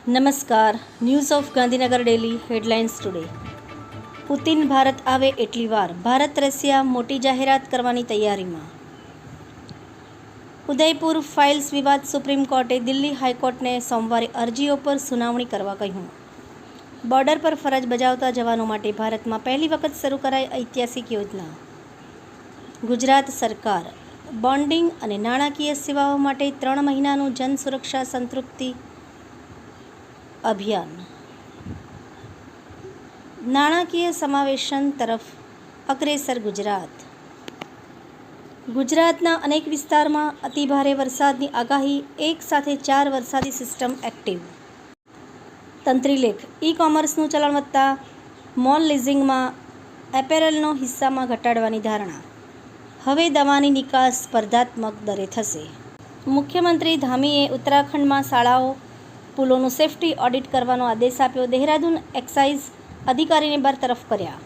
નમસ્કાર. News of Gandhinagar daily headlines today. Putin Bharat આવે એટલી વાર, ભારત રશિયા મોટી જાહેરાત કરવાની તૈયારીમાં. ઉદયપુર ફાઇલ્સ વિવાદ, સુપ્રીમ કોર્ટે દિલ્હી હાઈકોર્ટને સોમવારે અરજીઓ પર સુનાવણી કરવા કહ્યું. બોર્ડર પર ફરજ બજાવતા જવાનો માટે ભારતમાં પહેલી વખત શરૂ કરાઈ ઐતિહાસિક યોજના. ગુજરાત સરકાર બોન્ડિંગ અને નાણાકીય સેવાઓ માટે 3 મહિનાનું જન સુરક્ષા સંતૃપ્તિ અભિયાન. નાણાકીય સમાવેશન તરફ અગ્રેસર ગુજરાત. ગુજરાતના અનેક વિસ્તારમાં અતિભારે વરસાદની આગાહી, એક સાથે 4 વરસાદી સિસ્ટમ એક્ટિવ. તંત્રીલેખ. ઈ-કોમર્સનું ચલણ વધતા મોલ લીઝિંગમાં એપેરેલનો હિસ્સામાં ઘટાડવાની ધારણા. હવે દવાની નિકાસ સ્પર્ધાત્મક દરે થશે. મુખ્યમંત્રી ધામીએ ઉત્તરાખંડમાં શાળાઓ, પુલોનું સેફ્ટી ઓડિટ કરવાનો આદેશ આપ્યો. દહેરાદૂન એક્સાઇઝ અધિકારીને બરતરફ કર્યા.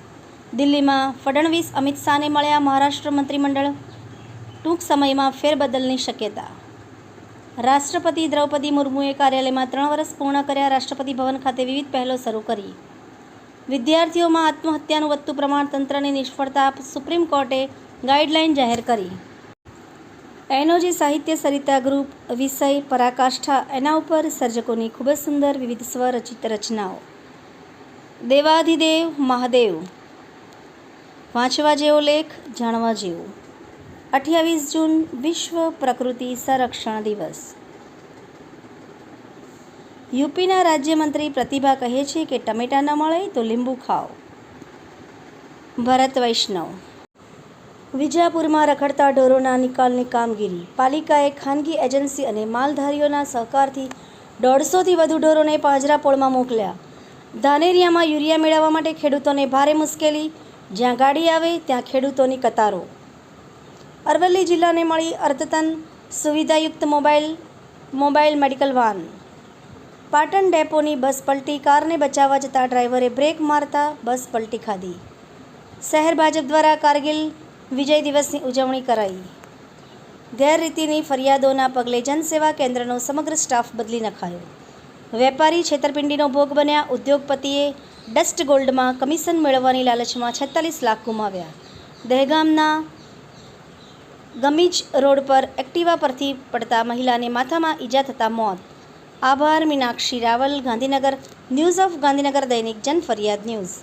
દિલ્હીમાં ફડણવીસ અમિત શાહને મળ્યા. મહારાષ્ટ્ર મંત્રીમંડળ ટૂંક સમયમાં ફેરબદલની શક્યતા. રાષ્ટ્રપતિ દ્રૌપદી મુર્મુએ કાર્યાલયમાં 3 વર્ષ પૂર્ણ કર્યા. રાષ્ટ્રપતિ ભવન ખાતે વિવિધ પહેલો શરૂ કરી. વિદ્યાર્થીઓમાં આત્મહત્યાનું વધતું પ્રમાણ, તંત્રની નિષ્ફળતા, સુપ્રીમ કોર્ટે ગાઈડલાઈન જાહેર કરી. એનઓજી સાહિત્ય સરિતા ગ્રુપ વિષય પરાકાષ્ઠા. એના ઉપર સર્જકોની ખૂબ જ સુંદર વિવિધ સ્વરચિત રચનાઓ. દેવાધિદેવ મહાદેવ. વાંચવા જેવો લેખ, જાણવા જેવું. 28 જૂન વિશ્વ પ્રકૃતિ સંરક્ષણ દિવસ. યુપીના રાજ્યમંત્રી પ્રતિભા કહે છે કે ટમેટા ન મળે તો લીંબુ ખાઓ. ભરત વૈષ્ણવ. વિજાપુરમાં રખડતા ઢોરોના નિકાલની કામગીરી. પાલિકાએ ખાનગી એજન્સી અને માલધારીઓના સહકારથી 150થી વધુ ઢોરોને પાંજરાપોળમાં મોકલ્યા. ધાનેરિયામાં યુરિયા મેળવવા માટે ખેડૂતોને ભારે મુશ્કેલી. જ્યાં ગાડી આવે ત્યાં ખેડૂતોની કતારો. અરવલ્લી જિલ્લાને મળી અદ્યતન સુવિધાયુક્ત મોબાઈલ મેડિકલ વાન. પાટણ ડેપોની બસ પલટી. કારને બચાવવા જતા ડ્રાઈવરે બ્રેક મારતા બસ પલટી ખાધી. શહેર ભાજપ દ્વારા કારગિલ વિજય દિવસની ઉજવણી કરાઈ. ગેરરીતિની ફરિયાદોના પગલે જનસેવા કેન્દ્રનો સમગ્ર સ્ટાફ બદલી નખાયો. વેપારી છેતરપિંડીનો ભોગ બન્યા. ઉદ્યોગપતિએ ડસ્ટ ગોલ્ડમાં કમિશન મેળવવાની લાલચમાં 46 લાખ ગુમાવ્યા. દહેગામના ગમીજ રોડ પર એક્ટિવા પરથી પડતા મહિલાને માથામાં ઈજા થતાં મોત. આભાર મીનાક્ષી રાવલ, ગાંધીનગર. ન્યૂઝ ઓફ ગાંધીનગર દૈનિક જન ફરિયાદ ન્યૂઝ.